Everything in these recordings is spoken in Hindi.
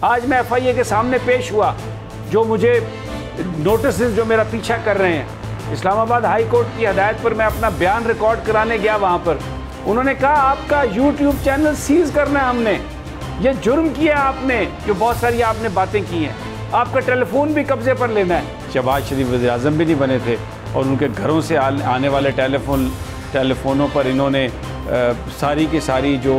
आज मैं FIA के सामने पेश हुआ, जो मुझे नोटिस जो मेरा पीछा कर रहे हैं, इस्लामाबाद हाई कोर्ट की हदायत पर मैं अपना बयान रिकॉर्ड कराने गया वहाँ पर। उन्होंने कहा आपका YouTube चैनल सीज करना है हमने, ये जुर्म किया आपने, जो बहुत सारी आपने बातें की हैं, आपका टेलीफोन भी कब्जे पर लेना है। शहबाज शरीफ वज़ीर-ए-आज़म भी नहीं बने थे और उनके घरों से आने वाले टेलीफोनों पर इन्होंने सारी की सारी जो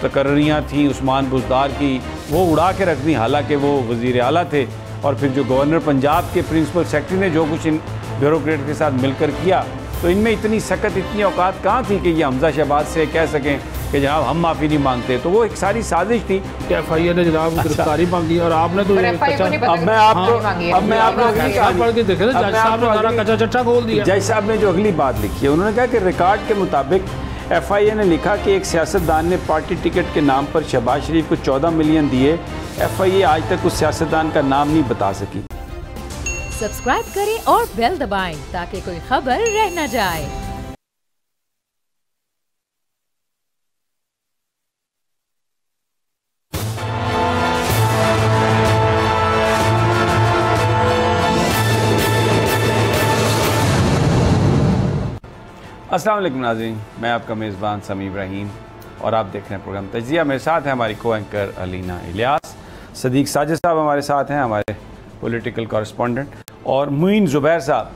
तकर्रियाँ थी उस्मान बुज़दार की वो उड़ा के रख दी, हालांकि वो वज़ीर आला थे। और फिर जो गवर्नर पंजाब के प्रिंसिपल सेक्रेटरी ने जो कुछ इन ब्यूरोक्रेट के साथ मिलकर किया, तो इनमें इतनी सकत, इतनी औकात कहाँ थी कि ये हमजा शहबाज से कह सकें कि जनाब हम माफ़ी नहीं मांगते। तो वो एक सारी साजिश थी। FIA ने जनाब गिरफ्तारी मांगी और आपने तो अब मैं आपको पढ़ के देखे जज साहब ने सारा कच्चा चट्टा खोल दिया। जज साहब ने जो अगली बात लिखी है, उन्होंने कहा कि रिकॉर्ड के मुताबिक FIA ने लिखा कि एक सियासतदान ने पार्टी टिकट के नाम पर शहबाज शरीफ को 14 मिलियन दिए। FIA आज तक उस सियासतदान का नाम नहीं बता सकी। सब्सक्राइब करें और बेल दबाएं ताकि कोई खबर रह न जाए। अस्सलाम वालेकुम नाज़रीन, मैं आपका मेज़बान समी इब्राहिम और आप देख रहे हैं प्रोग्राम तजिया। मेरे साथ हैं हमारी को एंकर अलीना इलियास, सदीक साजिद साहब हमारे साथ हैं, हमारे पॉलिटिकल कॉरेस्पॉन्डेंट, और मुइन ज़ुबैर साहब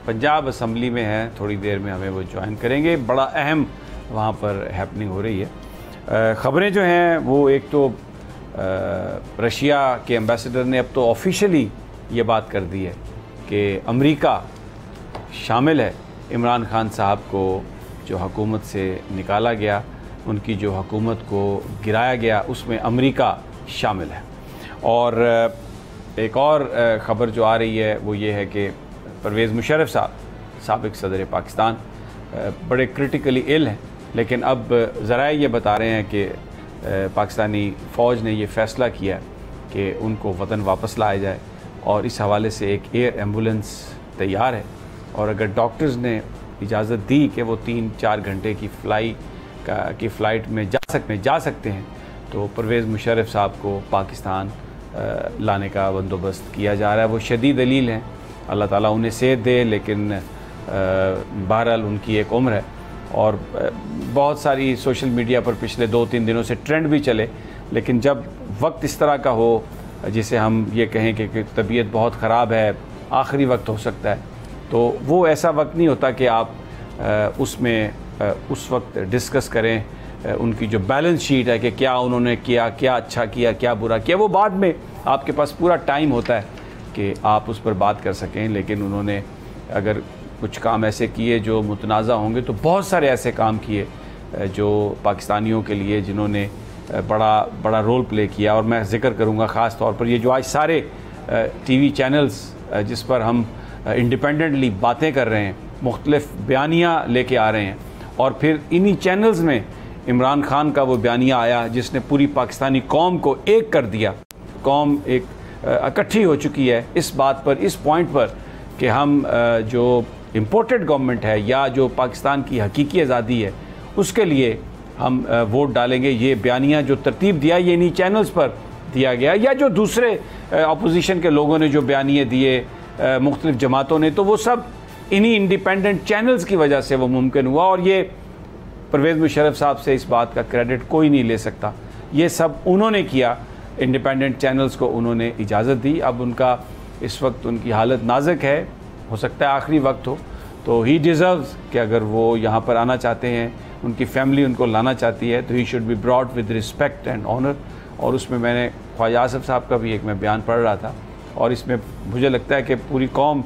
पंजाब असम्बली में हैं, थोड़ी देर में हमें वो ज्वाइन करेंगे। बड़ा अहम वहाँ पर हैपनिंग हो रही है। ख़बरें जो हैं वो एक तो रशिया के एम्बेसडर ने अब तो ऑफिशियली ये बात कर दी है कि अमेरिका शामिल है। इमरान खान साहब को जो हुकूमत से निकाला गया, उनकी जो हुकूमत को गिराया गया, उसमें अमेरिका शामिल है। और एक और ख़बर जो आ रही है वो ये है कि परवेज़ मुशर्रफ साहब, साबिक़ सदर पाकिस्तान, बड़े क्रिटिकली इल हैं, लेकिन अब ज़राए ये बता रहे हैं कि पाकिस्तानी फ़ौज ने ये फ़ैसला किया कि उनको वतन वापस लाया जाए, और इस हवाले से एक एयर एम्बुलेंस तैयार है। और अगर डॉक्टर्स ने इजाज़त दी कि वो 3-4 घंटे की फ़्लाइट में जा सकते हैं, तो परवेज़ मुशर्रफ साहब को पाकिस्तान लाने का बंदोबस्त किया जा रहा है। वो शदीद अलील हैं, अल्लाह ताला उन्हें सेहत दे, लेकिन बहरहाल उनकी एक उम्र है। और बहुत सारी सोशल मीडिया पर पिछले 2-3 दिनों से ट्रेंड भी चले, लेकिन जब वक्त इस तरह का हो जिसे हम ये कहें कि तबीयत बहुत ख़राब है, आखिरी वक्त हो सकता है, तो वो ऐसा वक्त नहीं होता कि आप उसमें उस वक्त डिस्कस करें उनकी जो बैलेंस शीट है कि क्या उन्होंने किया, क्या अच्छा किया, क्या बुरा किया। वो बाद में आपके पास पूरा टाइम होता है कि आप उस पर बात कर सकें। लेकिन उन्होंने अगर कुछ काम ऐसे किए जो मुतनाज़ा होंगे, तो बहुत सारे ऐसे काम किए जो पाकिस्तानियों के लिए जिन्होंने बड़ा रोल प्ले किया। और मैं ज़िक्र करूँगा ख़ास तौर पर ये जो आज सारे TV चैनल्स जिस पर हम इंडिपेंडेंटली बातें कर रहे हैं, मुख्तलिफ बयानियाँ लेके आ रहे हैं, और फिर इन्हीं चैनल्स में इमरान खान का वो बयानिया आया जिसने पूरी पाकिस्तानी कौम को एक कर दिया। कौम एक इकट्ठी हो चुकी है इस बात पर, इस पॉइंट पर कि हम जो इम्पोर्टेड गवर्नमेंट है या जो पाकिस्तान की हकीकी आज़ादी है उसके लिए हम वोट डालेंगे। ये बयानिया जो तरतीब दिया ये इन्हीं चैनल्स पर दिया गया, या जो दूसरे अपोजिशन के लोगों ने जो बयानिए दिए, मुख्तलिफ जमातों ने, तो वो सब इन्हीं इंडिपेंडेंट चैनल्स की वजह से वो मुमकिन हुआ। और ये परवेज़ मुशर्रफ साहब से इस बात का क्रेडिट कोई नहीं ले सकता, ये सब उन्होंने किया। इंडिपेंडेंट चैनल्स को उन्होंने इजाज़त दी। अब उनका इस वक्त उनकी हालत नाजुक है, हो सकता है आखिरी वक्त हो, तो ही डिज़र्व्स कि अगर वो यहाँ पर आना चाहते हैं, उनकी फैमिली उनको लाना चाहती है, तो he should be brought with respect and honour. और उसमें मैंने ख्वाजा आसिफ साहब का भी एक मैं बयान पढ़ रहा था, और इसमें मुझे लगता है कि पूरी कौम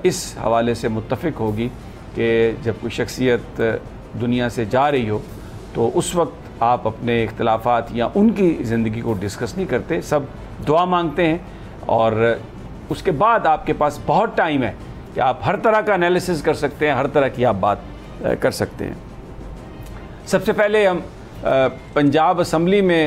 इस हवाले से मुत्तफ़िक होगी कि जब कोई शख्सियत दुनिया से जा रही हो तो उस वक्त आप अपने इख्तिलाफ़ात या उनकी ज़िंदगी को डिस्कस नहीं करते, सब दुआ मांगते हैं, और उसके बाद आपके पास बहुत टाइम है कि आप हर तरह का एनालिसिस कर सकते हैं, हर तरह की आप बात कर सकते हैं। सबसे पहले हम पंजाब असम्बली में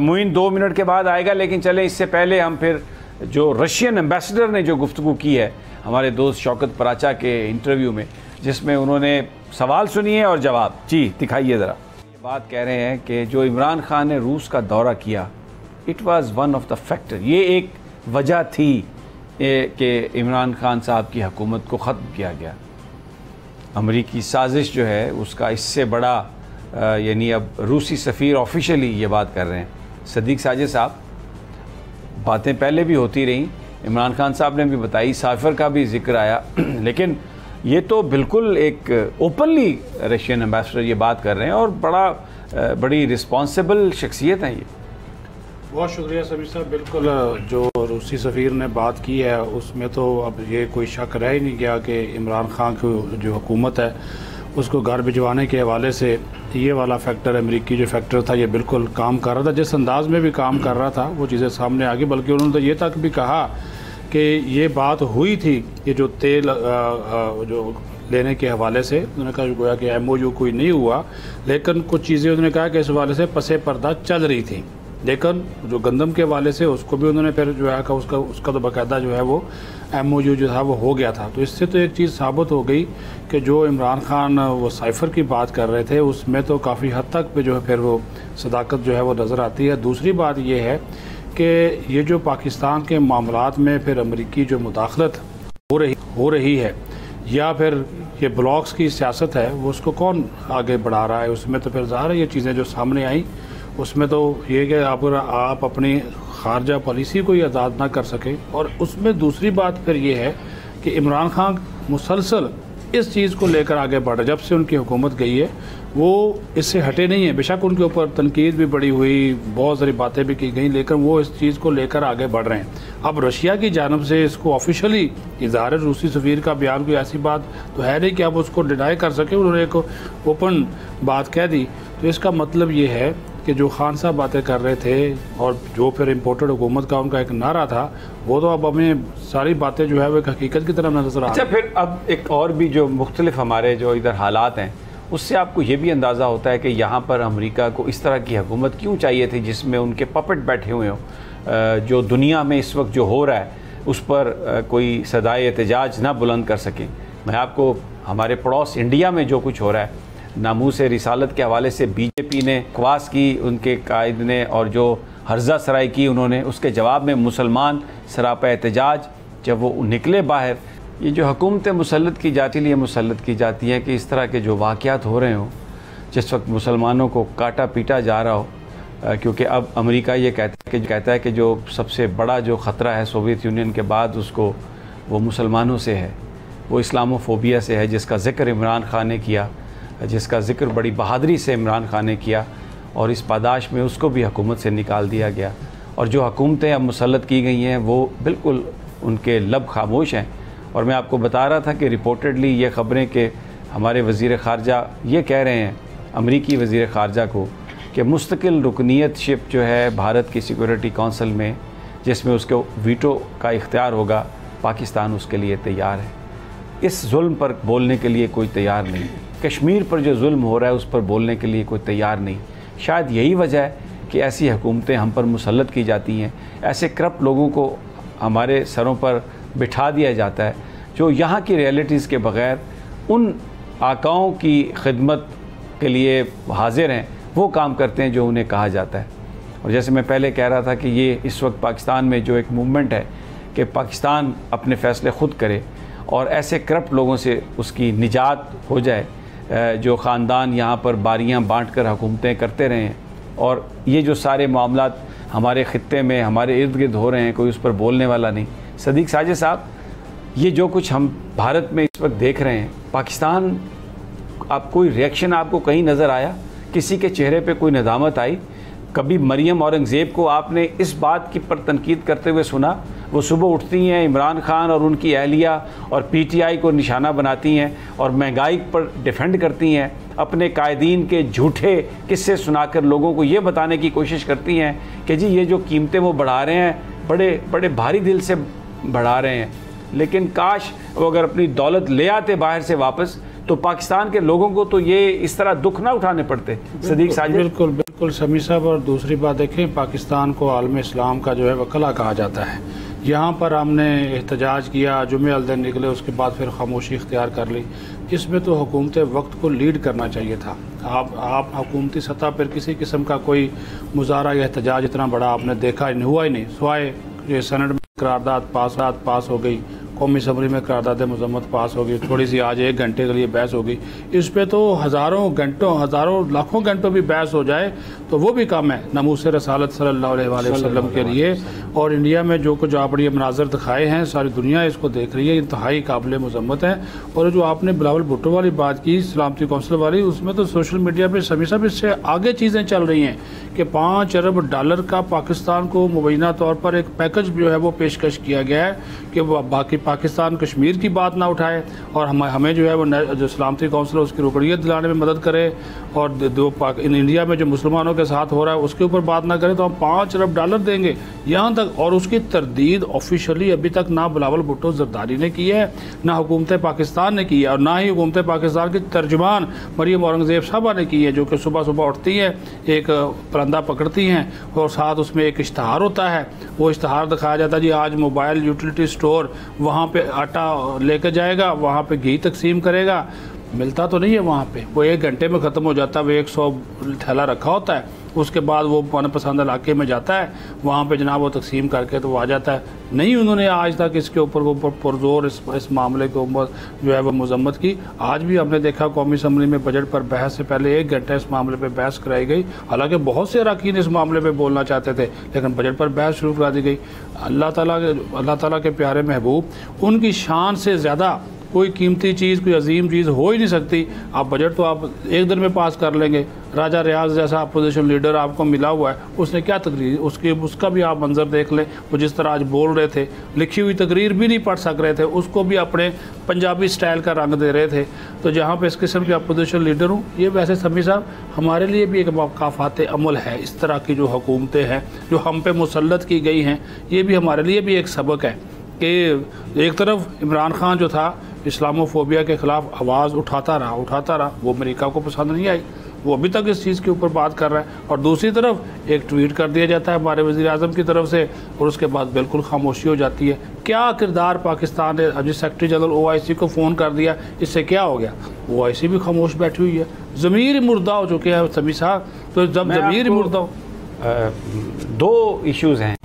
मुइन 2 मिनट के बाद आएगा, लेकिन चलें इससे पहले हम फिर जो रशियन एम्बेसडर ने जो गुफ्तगू की है हमारे दोस्त शौकत पराचा के इंटरव्यू में, जिसमें उन्होंने सवाल सुनिए और जवाब। जी दिखाइए ज़रा। बात कह रहे हैं कि जो इमरान खान ने रूस का दौरा किया, it was one of the factor, ये एक वजह थी कि इमरान खान साहब की हुकूमत को ख़त्म किया गया। अमरीकी साजिश जो है उसका इससे बड़ा यानी अब रूसी सफ़ीर ऑफिशियली ये बात कर रहे हैं। सदीक साजिद साहब, बातें पहले भी होती रहीं, इमरान खान साहब ने भी बताई, साइफर का भी जिक्र आया, लेकिन ये तो बिल्कुल एक ओपनली रशियन एम्बेसडर ये बात कर रहे हैं और बड़ी रिस्पॉन्सिबल शख्सियत हैं ये। बहुत शुक्रिया समीर साहब। बिल्कुल जो रूसी सफ़ीर ने बात की है उसमें तो अब ये कोई शक रह ही नहीं गया कि इमरान खान की जो हुकूमत है उसको घर भिजवाने के हवाले से ये वाला फैक्टर, अमेरिकी जो फैक्टर था, ये बिल्कुल काम कर रहा था। जिस अंदाज में भी काम कर रहा था वो चीज़ें सामने आ गई। बल्कि उन्होंने तो ये तक भी कहा कि ये बात हुई थी, ये जो तेल जो लेने के हवाले से उन्होंने कहा गोया कि MOU कोई नहीं हुआ, लेकिन कुछ चीज़ें उन्होंने कहा कि इस हवाले से पसे पर्दा चल रही थी। लेकिन जो गंदम के हवाले से उसको भी उन्होंने फिर जो है उसका तो बाकायदा जो है वो MOU जो था वो हो गया था। तो इससे तो एक चीज़ साबित हो गई कि जो इमरान खान वो साइफर की बात कर रहे थे उसमें तो काफ़ी हद तक पे जो है फिर वो सदाकत जो है वो नज़र आती है। दूसरी बात ये है कि ये जो पाकिस्तान के मामलात में फिर अमरीकी जो मुदाखलत हो रही है या फिर ये ब्लॉक्स की सियासत है वो उसको कौन आगे बढ़ा रहा है, उसमें तो फिर ज़ाहिर है ये चीज़ें जो सामने आई उसमें तो ये कि आप अपनी खारजा पॉलिसी को ही आज़ाद ना कर सके। और उसमें दूसरी बात फिर ये है कि इमरान खान मुसलसल इस चीज़ को लेकर आगे बढ़ रहे। जब से उनकी हुकूमत गई है वो इससे हटे नहीं है। बेशक उनके ऊपर तनकीद भी बड़ी हुई, बहुत सारी बातें भी की गई, लेकिन वो इस चीज़ को लेकर आगे बढ़ रहे हैं। अब रशिया की जानब से इसको ऑफिशियली इज़हार रूसी सफ़ीर का बयान, कोई ऐसी बात तो है नहीं कि आप उसको डिनाई कर सके, उन्होंने एक ओपन बात कह दी। तो इसका मतलब ये है कि जो खान साहब बातें कर रहे थे और जो फिर इम्पोर्टेड हुकूमत का उनका एक नारा था वो तो अब हमें सारी बातें जो है वो एक हकीकत की तरफ नजर आ। अच्छा, फिर अब एक और भी जो मुख्तलिफ हमारे जो इधर हालात हैं उससे आपको ये भी अंदाज़ा होता है कि यहाँ पर अमेरिका को इस तरह की हुकूमत क्यों चाहिए थी जिसमें उनके पपेट बैठे हुए हों, जो दुनिया में इस वक्त जो हो रहा है उस पर कोई सदाए एहतजाज ना बुलंद कर सकें। मैं आपको हमारे पड़ोस इंडिया में जो कुछ हो रहा है, नामूस रिसालत के हवाले से बीजेपी ने क्वास की, उनके कायद ने, और जो हर्जा सराई की उन्होंने, उसके जवाब में मुसलमान सरापा एहतजाज जब वो निकले बाहर। ये जो हुकूमतें मुसल्लत की जाती लिए मुसल्लत की जाती हैं कि इस तरह के जो वाक़यात हो रहे हों, जिस वक्त मुसलमानों को काटा पीटा जा रहा हो, क्योंकि अब अमेरिका ये कहता है कि जो सबसे बड़ा जो ख़तरा है सोवियत यूनियन के बाद उसको वो मुसलमानों से है, वो इस्लामोफोबिया से है, जिसका ज़िक्र इमरान खान ने किया, जिसका ज़िक्र बड़ी बहादरी से इमरान खान ने किया, और इस पादाश में उसको भी हुकूमत से निकाल दिया गया। और जो हुकूमतें अब मुसल्लत की गई हैं वो बिल्कुल उनके लब खामोश हैं। और मैं आपको बता रहा था कि रिपोर्टेडली ये ख़बरें कि हमारे वज़ीर ख़ारजा ये कह रहे हैं अमरीकी वज़ीर ख़ारजा को कि मुस्तकिल रुकनीतशिप जो है भारत की सिक्योरिटी काउंसिल में, जिसमें उसके वीटो का इख्तियार होगा, पाकिस्तान उसके लिए तैयार है। इस जुल्म पर बोलने के लिए कोई तैयार नहीं। कश्मीर पर जो जुल्म हो रहा है उस पर बोलने के लिए कोई तैयार नहीं। शायद यही वजह है कि ऐसी हुकूमतें हम पर मुसल्लत की जाती हैं, ऐसे करप्ट लोगों को हमारे सरों पर बिठा दिया जाता है जो यहाँ की रियलिटीज़ के बग़ैर उन आकाओं की खिदमत के लिए हाजिर हैं, वो काम करते हैं जो उन्हें कहा जाता है। और जैसे मैं पहले कह रहा था कि ये इस वक्त पाकिस्तान में जो एक मूवमेंट है कि पाकिस्तान अपने फ़ैसले ख़ुद करे और ऐसे करप्ट लोगों से उसकी निजात हो जाए जो ख़ानदान यहाँ पर बारियाँ बांट कर हुकूमतें करते रहे हैं। और ये जो सारे मामलात हमारे ख़ित्ते में हमारे इर्द गिर्द हो रहे हैं, कोई उस पर बोलने वाला नहीं। सदीक साजिद साहब, ये जो कुछ हम भारत में इस वक्त देख रहे हैं, पाकिस्तान, आप कोई रिएक्शन आपको कहीं नज़र आया? किसी के चेहरे पे कोई नदामत आई? कभी मरियम औरंगज़ेब को आपने इस बात की पर तनकीद करते हुए सुना? वो सुबह उठती हैं, इमरान खान और उनकी अहलिया और PTI को निशाना बनाती हैं और महंगाई पर डिफेंड करती हैं, अपने कायदीन के झूठे किस्से सुनाकर लोगों को ये बताने की कोशिश करती हैं कि जी ये जो कीमतें वो बढ़ा रहे हैं बड़े बड़े भारी दिल से बढ़ा रहे हैं, लेकिन काश वो अगर अपनी दौलत ले आते बाहर से वापस तो पाकिस्तान के लोगों को तो ये इस तरह दुख ना उठाने पड़ते। सदीक साजिद, बिल्कुल बिल्कुल समी साहब। और दूसरी बात देखें, पाकिस्तान को आलम इस्लाम का जो है वकला कहा जाता है, यहाँ पर हमने एहतजाज किया, जुमे अल दिन निकले, उसके बाद फिर खामोशी इख्तियार कर ली। इसमें तो हुकूमत वक्त को लीड करना चाहिए था। आप हुकूमती सतह पर किसी किस्म का कोई मुजाहरा या एहतजाज इतना बड़ा आपने देखा हुआ ही नहीं, सिवाय ये सेनेट में करारदाद पास हो गई, कौमी असम्बली में करारदाद मजम्मत पास हो गई, थोड़ी सी आज 1 घंटे के लिए बहस हो गई। इस पे तो हज़ारों लाखों घंटों भी बहस हो जाए तो वो भी कम है नमूस रसालत सल्लल्लाहु अलैहि वसल्लम के लिए। और इंडिया में जो कुछ आपने मनाजर दिखाए हैं, सारी दुनिया इसको देख रही है, इंतहाई काबिल मजम्मत है। और जो आपने बिलावल भुट्टो वाली बात की, सलामती कौंसिल वाली, उसमें तो सोशल मीडिया पर सभी सब इससे आगे चीज़ें चल रही हैं कि $5 अरब का पाकिस्तान को मुबैना तौर पर एक पैकेज जो है वो पेशकश किया गया है कि बाकी पाकिस्तान कश्मीर की बात ना उठाए और हमें जो है वो जो सलामती कौंसिल उसकी रुकनीत दिलाने में मदद करे, और इंडिया में जो मुसलमानों के साथ हो रहा है उसके ऊपर बात ना करें तो हम $5 अरब देंगे यहाँ तक। और उसकी तरदीद ऑफिशियली अभी तक ना बिलावल भुट्टो जरदारी ने की है, ना हुकूमत पाकिस्तान ने की है, और ना ही हुकूमत पाकिस्तान की तर्जमान मरियम औरंगज़ेब साहबा ने की है, जो कि सुबह सुबह उठती हैं, एक परंदा पकड़ती हैं और साथ उसमें एक इश्तहार होता है। वो इश्तहार दिखाया जाता है जी आज मोबाइल यूटिलिटी स्टोर वहाँ पे आटा लेके जाएगा, वहाँ पे घी तकसीम करेगा। मिलता तो नहीं है वहाँ पे, वो 1 घंटे में ख़त्म हो जाता है। वो 100 थैला रखा होता है, उसके बाद वो मनपसंद इलाके में जाता है, वहाँ पे जनाब वो तकसीम करके तो वो आ जाता है। नहीं उन्होंने आज तक इसके ऊपर वो पुरजोर इस मामले के ऊपर जो है वो मजम्मत की। आज भी हमने देखा कौमी असम्बली में बजट पर बहस से पहले 1 घंटा इस मामले पर बहस कराई गई। हालांकि बहुत से अरकान इस मामले पर बोलना चाहते थे, लेकिन बजट पर बहस शुरू करा दी गई। अल्लाह ताला के प्यारे महबूब, उनकी शान से ज़्यादा कोई कीमती चीज़, कोई अजीम चीज़ हो ही नहीं सकती। आप बजट तो आप 1 दिन में पास कर लेंगे। राजा रियाज जैसा अपोजिशन लीडर आपको मिला हुआ है, उसने क्या तकरीर, उसका भी आप मंजर देख लें। वो जिस तरह आज बोल रहे थे, लिखी हुई तकरीर भी नहीं पढ़ सक रहे थे, उसको भी अपने पंजाबी स्टाइल का रंग दे रहे थे। तो जहाँ पे इस किस्म के अपोजिशन लीडर हूँ, ये वैसे समी साहब हमारे लिए भी एक मौक़ाफ़ात अमल है। इस तरह की जो हुकूमतें हैं जो हम पे मुसल्लत की गई हैं, ये भी हमारे लिए भी एक सबक है कि एक तरफ इमरान खान जो था इस्लामोफोबिया के ख़िलाफ़ आवाज़ उठाता रहा, वो अमेरिका को पसंद नहीं आई, वो अभी तक इस चीज़ के ऊपर बात कर रहा है। और दूसरी तरफ एक ट्वीट कर दिया जाता है हमारे वज़ीर आज़म की तरफ से, और उसके बाद बिल्कुल खामोशी हो जाती है। क्या किरदार पाकिस्तान ने, अभी सेक्रेटरी जनरल OIC को फ़ोन कर दिया, इससे क्या हो गया? OIC भी खामोश बैठी हुई है। ज़मीर मुर्दा हो चुके हैं समी साहब। तो जब ज़मीर मुर्दा हो, 2 इश्यूज़ हैं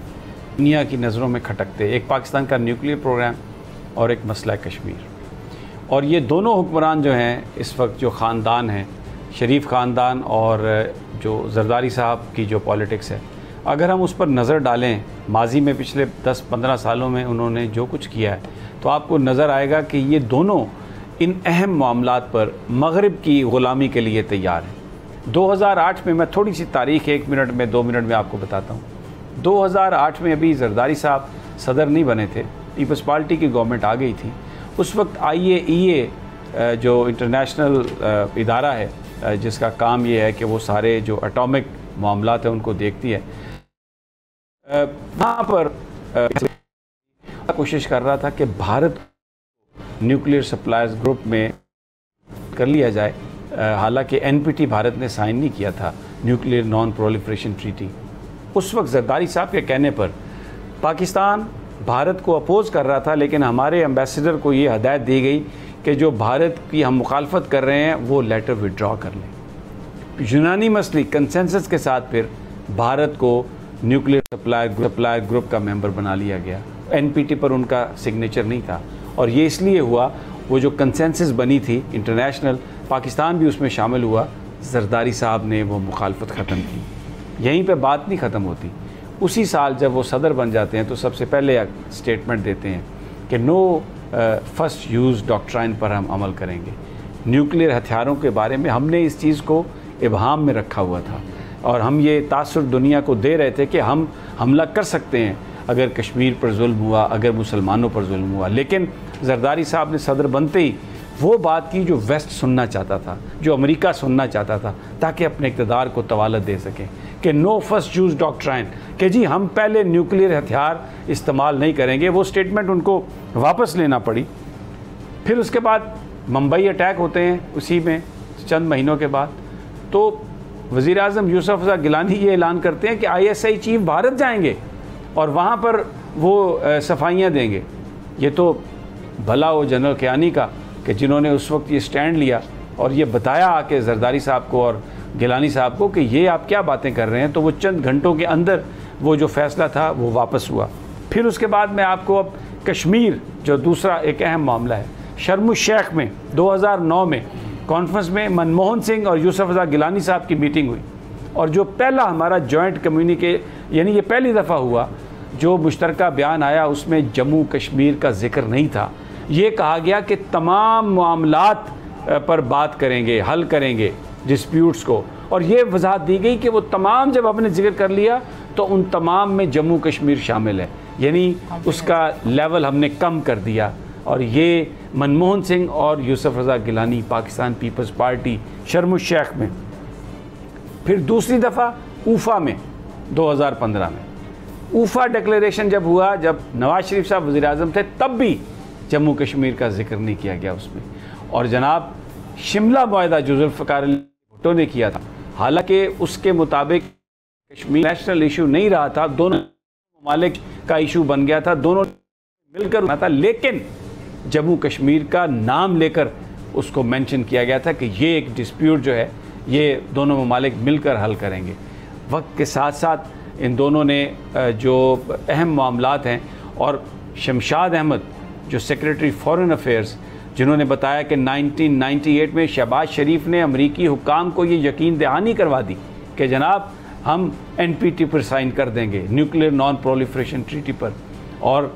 दुनिया की नज़रों में खटकते, एक पाकिस्तान का न्यूक्लियर प्रोग्राम और एक मसला कश्मीर। और ये दोनों हुक्मरान जो हैं इस वक्त, जो ख़ानदान हैं, शरीफ ख़ानदान और जो जरदारी साहब की जो पॉलिटिक्स है, अगर हम उस पर नज़र डालें माजी में पिछले 10-15 सालों में उन्होंने जो कुछ किया है, तो आपको नज़र आएगा कि ये दोनों इन अहम मामलात पर मगरिब की ग़ुलामी के लिए तैयार हैं। 2008 में, मैं थोड़ी सी तारीख़ 1 मिनट में 2 मिनट में आपको बताता हूँ। 2008 में अभी जरदारी साहब सदर नहीं बने थे, पीपल्स पार्टी की गवर्नमेंट आ गई थी। उस वक्त IAEA जो इंटरनेशनल इदारा है जिसका काम ये है कि वो सारे जो एटॉमिक मामलात हैं उनको देखती है, वहाँ पर कोशिश कर रहा था कि भारत न्यूक्लियर सप्लायर्स ग्रुप में कर लिया जाए। हालांकि NPT भारत ने साइन नहीं किया था, न्यूक्लियर नॉन प्रोलिफरेशन ट्रीटी। उस वक्त जरदारी साहब के कहने पर पाकिस्तान भारत को अपोज़ कर रहा था, लेकिन हमारे एम्बेसडर को ये हदायत दी गई कि जो भारत की हम मुखालफत कर रहे हैं वो लेटर विड्रॉ कर लें। यूनानी मसली कंसेंसस के साथ फिर भारत को न्यूक्लियर सप्लायर ग्रुप का मेंबर बना लिया गया। NPT पर उनका सिग्नेचर नहीं था, और ये इसलिए हुआ, वो जो कंसेंसस बनी थी इंटरनेशनल, पाकिस्तान भी उसमें शामिल हुआ। जरदारी साहब ने वो मुखालफत ख़त्म की। यहीं पे बात नहीं ख़त्म होती। उसी साल जब वो सदर बन जाते हैं तो सबसे पहले स्टेटमेंट देते हैं कि नो फर्स्ट यूज़ डॉक्ट्राइन पर हम अमल करेंगे। न्यूक्लियर हथियारों के बारे में हमने इस चीज़ को इबहाम में रखा हुआ था, और हम ये तासुर दुनिया को दे रहे थे कि हम हमला कर सकते हैं अगर कश्मीर पर जुल्म हुआ, अगर मुसलमानों पर जुल्म हुआ। लेकिन जरदारी साहब ने सदर बनते ही वो बात की जो वेस्ट सुनना चाहता था, जो अमेरिका सुनना चाहता था, ताकि अपने इक़्तिदार को तवालत दे सकें कि नो फर्स्ट यूज़ डॉक्ट्राइन, कि जी हम पहले न्यूक्लियर हथियार इस्तेमाल नहीं करेंगे। वो स्टेटमेंट उनको वापस लेना पड़ी। फिर उसके बाद मुंबई अटैक होते हैं उसी में चंद महीनों के बाद, तो वज़ीर आज़म यूसुफ रज़ा गिलानी ये ऐलान करते हैं कि ISI चीफ भारत जाएंगे। और वहाँ पर वो सफाइयाँ देंगे। ये तो भला हो जनरल कियानी का कि जिन्होंने उस वक्त ये स्टैंड लिया और ये बताया आके जरदारी साहब को और गिलानी साहब को कि ये आप क्या बातें कर रहे हैं। तो वो चंद घंटों के अंदर वो जो फ़ैसला था वो वापस हुआ। फिर उसके बाद मैं आपको अब कश्मीर जो दूसरा एक अहम मामला है, शर्म शेख में 2009 में कॉन्फ्रेंस में मनमोहन सिंह और यूसुफ रज़ा गिलानी साहब की मीटिंग हुई और जो पहला हमारा जॉइंट कम्युनिके यानी ये पहली दफ़ा हुआ जो मुश्तरका बयान आया उसमें जम्मू कश्मीर का जिक्र नहीं था। ये कहा गया कि तमाम मामलात पर बात करेंगे, हल करेंगे डिस्प्यूट्स को, और ये वजाहत दी गई कि वो तमाम जब हमने जिक्र कर लिया तो उन तमाम में जम्मू कश्मीर शामिल है, यानी उसका लेवल हमने कम कर दिया। और ये मनमोहन सिंह और यूसुफ रज़ा गिलानी पाकिस्तान पीपल्स पार्टी शर्म शेख में। फिर दूसरी दफ़ा ऊफ़ा में 2015 में ऊफ़ा डिक्लेरेशन जब हुआ, जब नवाज शरीफ साहब वज़ीर आज़म थे, तब भी जम्मू कश्मीर का जिक्र नहीं किया गया उसमें। और जनाब शिमला मुआहदा जो ज़ुल्फ़िकार अली भुट्टो ने किया था, हालांकि उसके मुताबिक कश्मीर नेशनल इशू नहीं रहा था, दोनों ममालिक का इशू बन गया था, दोनों मिलकर होना था, लेकिन जम्मू कश्मीर का नाम लेकर उसको मेंशन किया गया था कि ये एक डिस्प्यूट जो है ये दोनों ममालिक मिलकर हल करेंगे। वक्त के साथ साथ इन दोनों ने जो अहम मामलात हैं, और शमशाद अहमद जो सेक्रेटरी फॉरेन अफेयर्स जिन्होंने बताया कि 1998 में शहबाज शरीफ ने अमरीकी हुक्काम को ये यकीन दहानी करवा दी कि जनाब हम NPT पर साइन कर देंगे, न्यूक्लियर नॉन प्रोलिफरेशन ट्रीटी पर, और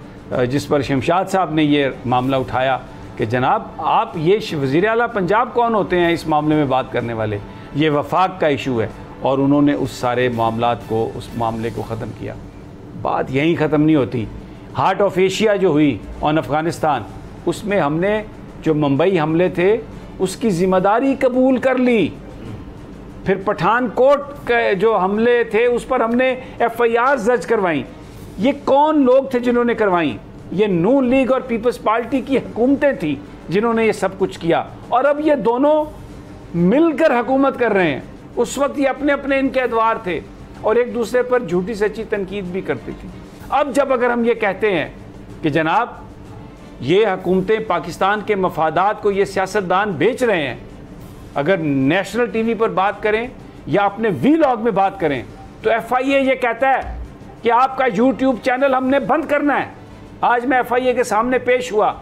जिस पर शमशाद साहब ने ये मामला उठाया कि जनाब आप ये वज़ीर आला पंजाब कौन होते हैं इस मामले में बात करने वाले, ये वफाक का इशू है, और उन्होंने उस सारे मामलात को, उस मामले को ख़त्म किया। बात यहीं ख़त्म नहीं होती। हार्ट ऑफ एशिया जो हुई ऑन अफ़गानिस्तान, उसमें हमने जो मुंबई हमले थे उसकी ज़िम्मेदारी कबूल कर ली। फिर पठानकोट के जो हमले थे उस पर हमने FIR दर्ज करवाई। ये कौन लोग थे जिन्होंने करवाई? ये नून लीग और पीपल्स पार्टी की हुकूमतें थी जिन्होंने ये सब कुछ किया, और अब ये दोनों मिलकर हुकूमत कर रहे हैं। उस वक्त ये अपने अपने इनके अदवार थे और एक दूसरे पर झूठी सच्ची तनकीद भी करती थी। अब जब अगर हम ये कहते हैं कि जनाब ये हुकूमतें पाकिस्तान के मफादात को ये सियासतदान बेच रहे हैं, अगर नेशनल टीवी पर बात करें या अपने वीलॉग में बात करें, तो FIA ये कहता है कि आपका YouTube चैनल हमने बंद करना है। आज मैं FIA के सामने पेश हुआ,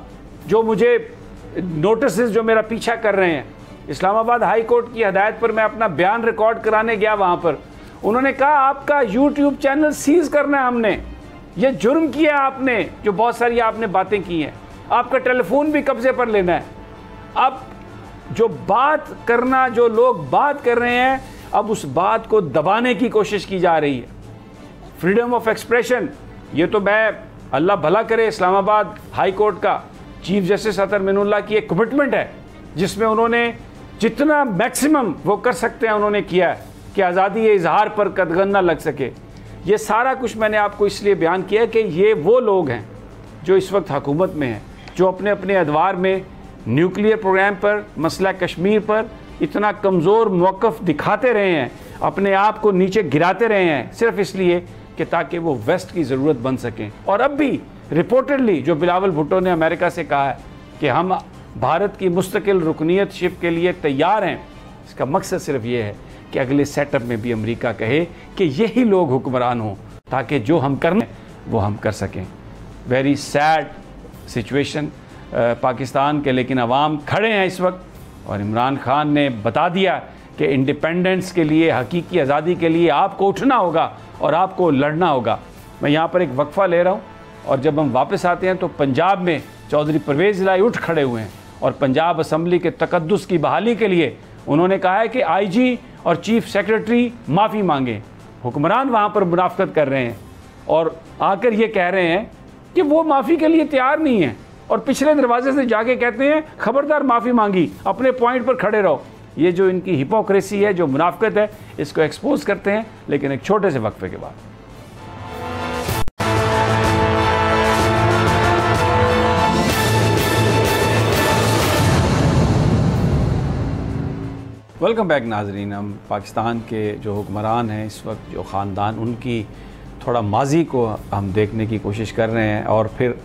जो मुझे नोटिस जो मेरा पीछा कर रहे हैं, इस्लामाबाद हाई कोर्ट की हदायत पर मैं अपना बयान रिकॉर्ड कराने गया वहाँ पर, उन्होंने कहा आपका YouTube चैनल सीज करना है हमने, ये जुर्म किया आपने, जो बहुत सारी आपने बातें की हैं, आपका टेलीफोन भी कब्जे पर लेना है। अब जो बात करना, जो लोग बात कर रहे हैं, अब उस बात को दबाने की कोशिश की जा रही है। फ्रीडम ऑफ एक्सप्रेशन, ये तो मैं अल्लाह भला करे इस्लामाबाद हाई कोर्ट का चीफ जस्टिस अतर मिनुल्लाह की एक कमिटमेंट है जिसमें उन्होंने जितना मैक्सिमम वो कर सकते हैं उन्होंने किया है कि आज़ादी इजहार पर कदगन न लग सके। ये सारा कुछ मैंने आपको इसलिए बयान किया कि ये वो लोग हैं जो इस वक्त हुकूमत में हैं, जो अपने अपने अदवार में न्यूक्लियर प्रोग्राम पर, मसला कश्मीर पर इतना कमज़ोर मौक़िफ़ दिखाते रहे हैं, अपने आप को नीचे गिराते रहे हैं, सिर्फ इसलिए कि ताकि वो वेस्ट की ज़रूरत बन सकें। और अब भी रिपोर्टेडली जो बिलावल भुट्टो ने अमेरिका से कहा है कि हम भारत की मुस्तकिल रुकनीतशिप के लिए तैयार हैं, इसका मकसद सिर्फ ये है कि अगले सेटअप में भी अमेरिका कहे कि यही लोग हुक्मरान हों, ताकि जो हम करना वो हम कर सकें। वेरी सैड सिचुएशन पाकिस्तान के, लेकिन अवाम खड़े हैं इस वक्त, और इमरान खान ने बता दिया कि इंडिपेंडेंस के लिए, हकीकी आज़ादी के लिए आपको उठना होगा और आपको लड़ना होगा। मैं यहाँ पर एक वक्फ़ा ले रहा हूँ, और जब हम वापस आते हैं तो पंजाब में चौधरी परवेज़ इलाही उठ खड़े हुए हैं और पंजाब असम्बली के तकद्दुस की बहाली के लिए उन्होंने कहा है कि IG और चीफ सेक्रेटरी माफ़ी मांगें। हुक्मरान वहाँ पर मुनाफकत कर रहे हैं और आकर ये कह रहे हैं कि वो माफ़ी के लिए तैयार नहीं है, और पिछले दरवाजे से जाके कहते हैं खबरदार माफ़ी मांगी, अपने पॉइंट पर खड़े रहो। ये जो इनकी हिपोक्रेसी है, जो मुनाफकत है, इसको एक्सपोज करते हैं, लेकिन एक छोटे से वक्फे के बाद। वेलकम बैक नाजरीन। हम पाकिस्तान के जो हुक्मरान हैं इस वक्त, जो ख़ानदान, उनकी थोड़ा माजी को हम देखने की कोशिश कर रहे हैं और फिर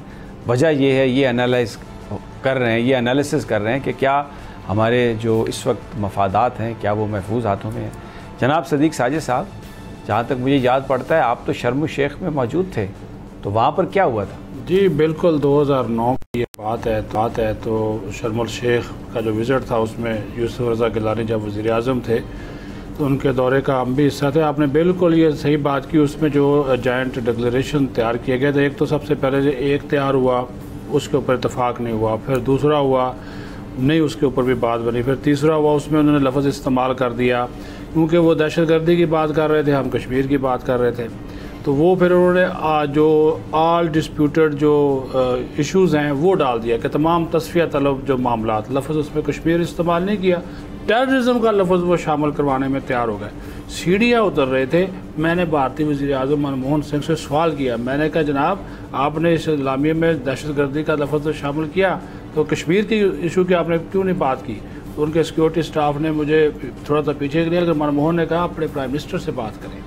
वजह ये है, ये एनालिसिस कर रहे हैं कि क्या हमारे जो इस वक्त मफादात हैं क्या वो महफूज हाथों में हैं। जनाब सदीक साजिद साहब, जहाँ तक मुझे याद पड़ता है आप तो शर्म शेख में मौजूद थे, तो वहाँ पर क्या हुआ था? जी बिल्कुल, 2009 की ये बात है। तो शर्म शेख का जो विज़िट था उसमें यूसुफ रज़ा गिलानी जब वज़ीर आज़म थे तो उनके दौरे का हम भी हिस्सा थे। आपने बिल्कुल ये सही बात की। उसमें जो जॉइंट डिक्लेरेशन तैयार किए गए थे, एक तो सबसे पहले एक तैयार हुआ, उसके ऊपर इतफाक़ नहीं हुआ, फिर दूसरा हुआ नहीं, उसके ऊपर भी बात बनी, फिर तीसरा हुआ, उसमें उन्होंने लफ्ज़ इस्तेमाल कर दिया क्योंकि वो दहशतगर्दी की बात कर रहे थे, हम कश्मीर की बात कर रहे थे। तो वो फिर उन्होंने जो ऑल डिस्प्यूटेड जो इश्यूज़ हैं वो डाल दिया कि तमाम तस्फिया तलब जो मामलात, लफ्ज़ उसमें कश्मीर इस्तेमाल नहीं किया, टेररिज्म का लफ्ज़ वो शामिल करवाने में तैयार हो गए। सीढ़ियाँ उतर रहे थे। मैंने भारतीय वज़ीर आज़म मनमोहन सिंह से सवाल किया, मैंने कहा जनाब आपने इस इस्लामिया में दहशतगर्दी का लफ्ज़ शामिल किया तो कश्मीर की इशू की आपने क्यों नहीं बात की? तो उनके सिक्योरिटी स्टाफ ने मुझे थोड़ा सा पीछे किया, लेकिन मनमोहन ने कहा अपने प्राइम मिनिस्टर से बात करें।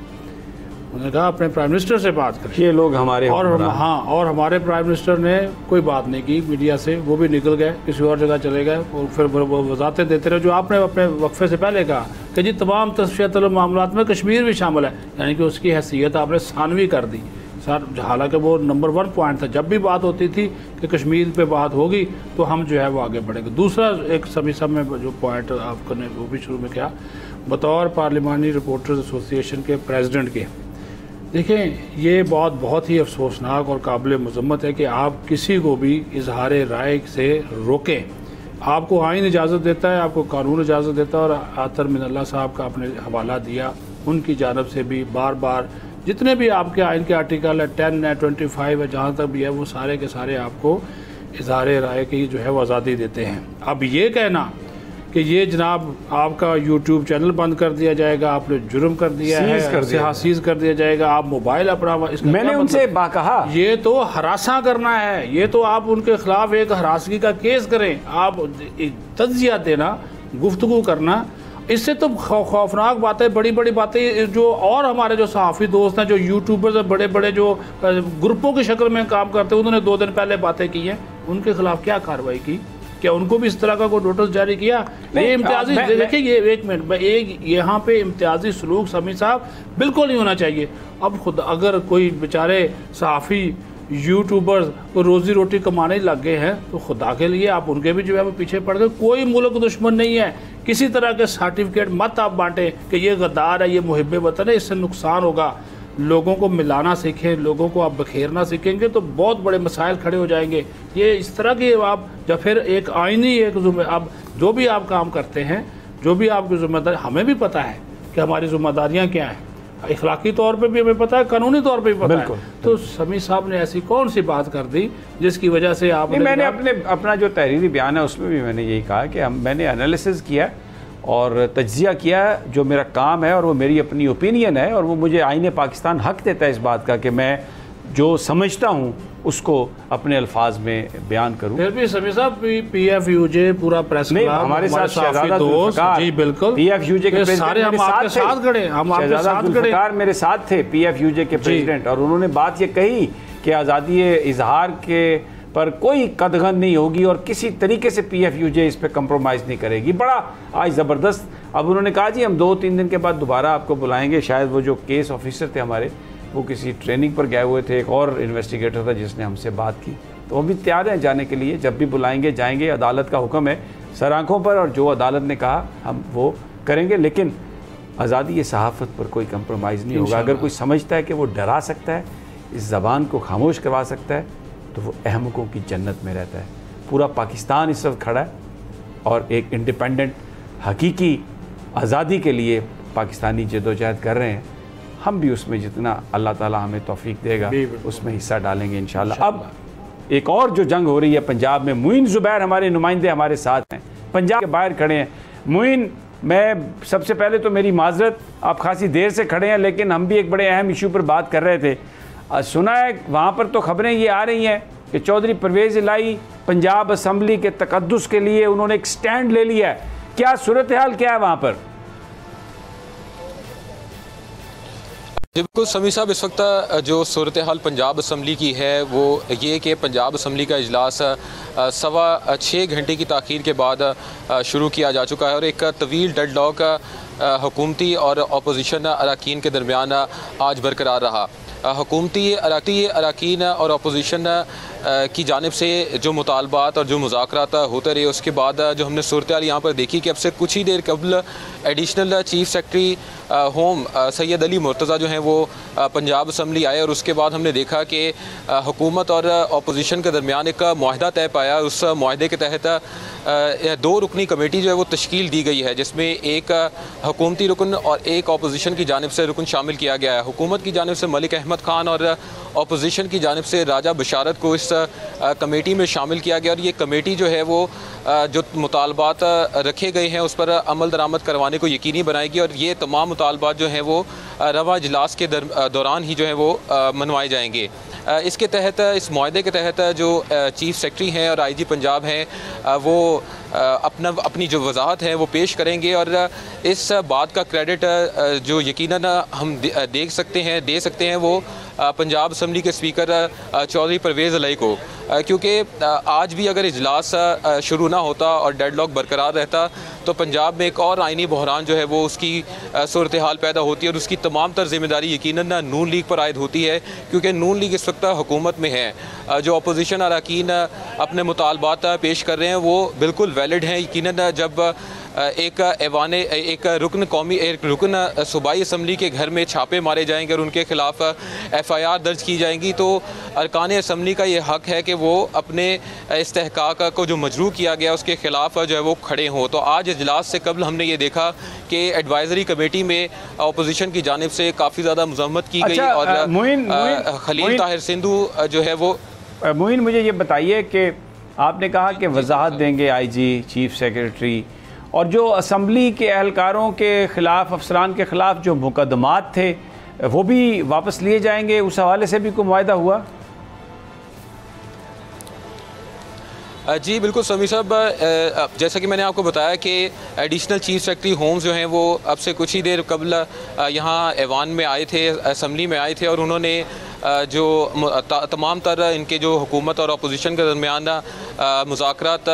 उन्होंने कहा अपने प्राइम मिनिस्टर से बात करें। ये लोग हमारे और हमारे प्राइम मिनिस्टर ने कोई बात नहीं की मीडिया से, वो भी निकल गए, किसी और जगह चले गए और फिर वो वजाहतें देते रहे जो आपने अपने वक्फे से पहले कहा कि जी तमाम तस्फिया तलब मामलात में कश्मीर भी शामिल है, यानी कि उसकी हैसियत आपने सानवी कर दी सर। हालांकि वो नंबर 1 पॉइंट था, जब भी बात होती थी कि कश्मीर पे बात होगी तो हम जो है वो आगे बढ़ेंगे। दूसरा एक सभी सब में जो पॉइंट आपने वो भी शुरू में किया, बतौर पार्लिमानी रिपोर्टर्स एसोसिएशन के प्रेसिडेंट के, देखें ये बात बहुत ही अफसोसनाक और काबिल मज़म्मत है कि आप किसी को भी इजहार राय से रोकें। आपको आइन इजाज़त देता है, आपको कानून इजाज़त देता है, और आतर मिनल्ला साहब का आपने हवाला दिया, उनकी जानब से भी बार बार जितने भी आपके आइन के आर्टिकल है 10 है 25 है, जहाँ तक भी है वो सारे के सारे आपको इजहार राय की जो है वो आज़ादी देते हैं। अब ये कहना कि ये जनाब आपका यूट्यूब चैनल बंद कर दिया जाएगा, आपने जुर्म कर दिया है, सीज कर दिया जाएगा, आप मोबाइल अपना, मैंने उनसे कहा ये तो हरासा करना है, ये तो आप उनके खिलाफ एक हरासगी का केस करें, आप तज्जिया देना, गुफ्तगू करना, इससे तो खौफनाक बातें, बड़ी बड़ी बातें जो और हमारे जो सहाफ़ी दोस्त हैं, जो यूट्यूबर्स बड़े बड़े जो ग्रुपों की शक्ल में काम करते हैं, उन्होंने 2 दिन पहले बातें की हैं, उनके खिलाफ क्या कार्रवाई की? क्या उनको भी इस तरह का कोई नोटिस जारी किया? ये इम्तियाजी, देखिए ये एक मिनट, एक यहाँ पे इम्तियाजी सलूक समी साहब बिल्कुल नहीं होना चाहिए। अब खुद अगर कोई बेचारे सहाफ़ी यूट्यूबर्स को रोज़ी रोटी कमाने लग गए हैं तो खुदा के लिए आप उनके भी जो है वो पीछे पड़ गए। कोई मुल्क दुश्मन नहीं है, किसी तरह के सर्टिफिकेट मत आप बांटें कि ये गद्दार है, ये मुहिब वतन है, इससे नुकसान होगा। लोगों को मिलाना सीखें, लोगों को आप बखेरना सीखेंगे तो बहुत बड़े मसाइल खड़े हो जाएंगे। ये इस तरह की आप जब फिर एक आईनी आप जो भी आप काम करते हैं, जो भी आपकी जिम्मेदारी, हमें भी पता है कि हमारी जिम्मेदारियां क्या हैं, इखलाकी तौर पे भी हमें पता है, कानूनी तौर पे भी पता है। तो समी साहब ने ऐसी कौन सी बात कर दी जिसकी वजह से आप मैंने अपना जो तहरीरी बयान है उसमें भी मैंने यही कहा कि मैंने एनालिसिस किया और तज्जिया किया, जो मेरा काम है और वो मेरी अपनी ओपिनियन है, और वो मुझे आईने पाकिस्तान हक देता है इस बात का कि मैं जो समझता हूँ उसको अपने अल्फाज में बयान करूँ। फिर भी समी साहब PFUJ पूरा प्रेस नहीं, हमारे साथ शहजादा जुल्फ़िकार, जी बिल्कुल PFUJ के सारे हम आपके साथ खड़े, हम आपके साथ खड़े, जुल्फ़िकार मेरे साथ थे PFUJ के प्रेसिडेंट, और उन्होंने बात ये कही कि आज़ादी इजहार के पर कोई कदगन नहीं होगी और किसी तरीके से PFUJ इस पर कंप्रोमाइज़ नहीं करेगी। बड़ा आज ज़बरदस्त। अब उन्होंने कहा जी हम 2-3 दिन के बाद दोबारा आपको बुलाएंगे। शायद वो जो केस ऑफिसर थे हमारे, वो किसी ट्रेनिंग पर गए हुए थे, एक और इन्वेस्टिगेटर था जिसने हमसे बात की, तो वो भी तैयार हैं जाने के लिए। जब भी बुलाएंगे जाएंगे, अदालत का हुक्म है सर आँखों पर, और जो अदालत ने कहा हम वो करेंगे। लेकिन आज़ादी सहाफ़त पर कोई कंप्रोमाइज़ नहीं होगा। अगर कोई समझता है कि वो डरा सकता है, इस ज़बान को खामोश करवा सकता है, तो वो अहमकों की जन्नत में रहता है। पूरा पाकिस्तान इस वक्त खड़ा है और एक इंडिपेंडेंट हकीकी आज़ादी के लिए पाकिस्तानी जदोजहद कर रहे हैं। हम भी उसमें जितना अल्लाह ताला हमें तौफीक देगा उसमें हिस्सा डालेंगे इंशाल्लाह। अब एक और जो जंग हो रही है पंजाब में, मुइन ज़ुबैर हमारे नुमाइंदे हमारे साथ हैं, पंजाब के बाहर खड़े हैं। मुइन, मैं सबसे पहले तो मेरी माजरत, आप खासी देर से खड़े हैं, लेकिन हम भी एक बड़े अहम इशू पर बात कर रहे थे। सुना है वहाँ पर तो खबरें ये आ रही हैं कि चौधरी परवेज़ इलाही पंजाब असम्बली के तकद्दुस के लिए उन्होंने एक स्टैंड ले लिया है। क्या सूरत हाल क्या है वहाँ पर? बिल्कुल समी साहब, इस वक्त जो सूरत हाल पंजाब असम्बली की है वो ये कि पंजाब असम्बली का इजलास 6.25 घंटे की ताख़ीर के बाद शुरू किया जा चुका है और एक तवील डेडलॉक हुकूमती और अपोजिशन अरकान के दरमियान आज बरकरार रहा। हुकूमती अरकान और अपोजिशन की जानिब से जो मुतालबात और जो मुज़ाकरात होते रहे, उसके बाद जो हमने सूरत हाल यहाँ पर देखी कि अब से कुछ ही देर कबल additional chief secretary home Syed Ali Murtaza जो हैं वो पंजाब असम्बली आए और उसके बाद हमने देखा कि हुकूमत और अपोजिशन के दरमियान एक मुआहदा तय पाया। उस मुआहदे के तहत 2 रुकनी कमेटी जो है वो तश्कील दी गई है, जिसमें एक हुकूमती रुकन और एक अपोजिशन की जानिब से रुकन शामिल किया गया है। हुकूमत की जानिब से मलिक अहमद ख़ान और अपोजिशन की जानिब से राजा बशारत को इस कमेटी में शामिल किया गया और ये कमेटी जो है वो जो मुतालबात रखे गए हैं उस पर अमल दरामद करवाने को यकीनी बनाएगी और ये तमाम मुतालबात जो हैं वो रवा इजलास के दौरान ही जो है वो मनवाए जाएंगे। इसके तहत, इस मुआहदे के तहत जो चीफ सेक्रेटरी हैं और IG पंजाब हैं वो अपनी जो वजाहत है वो पेश करेंगे और इस बात का क्रेडिट जो यकीनन हम दे सकते हैं वो पंजाब असम्बली के स्पीकर चौधरी परवेज़ इलाही को, क्योंकि आज भी अगर इजलास शुरू ना होता और डेडलॉक बरकरार रहता तो पंजाब में एक और आइनी बहरान जो है वो उसकी सूरत हाल पैदा होती है और उसकी तमाम तर जिम्मेदारी यकीनन नून लीग पर आयद होती है, क्योंकि नून लीग इस वक्त हुकूमत में है। जो अपोजिशन अरकान अपने मुतालबात पेश कर रहे हैं वो बिल्कुल वैलिड हैं। यकीनन जब एक रुकन सूबाई असम्बली के घर में छापे मारे जाएंगे और उनके खिलाफ FIR दर्ज की जाएंगी तो अरकान असम्बली का ये हक़ है कि वो अपने इस्तेहकाक को जो मजरू किया गया उसके ख़िलाफ़ जो है वो खड़े हों। तो आज इजलास से कबल हमने ये देखा कि एडवाइज़री कमेटी में अपोजिशन की जानिब से काफ़ी ज़्यादा मज़म्मत की गई और खलील ताहिर सिंधु जो है वो। मोइन, मुझे ये बताइए कि आपने कहा कि वजाहत देंगे IG चीफ सेक्रेटरी, और जो असम्बली के एहलकारों के ख़िलाफ़, अफसरान के ख़िलाफ़ जो मुकदमात थे वो भी वापस लिए जाएंगे, उस हवाले से भी कोई मुआहदा हुआ? जी बिल्कुल समी साहब, जैसा कि मैंने आपको बताया कि एडिशनल चीफ सेक्रेटरी होम्स जो हैं वो अब से कुछ ही देर कबल यहाँ ऐवान में आए थे, असम्बली में आए थे और उन्होंने जो तमाम तर इनके जो हुकूमत और अपोजिशन के दरमियान मुज़ाकरात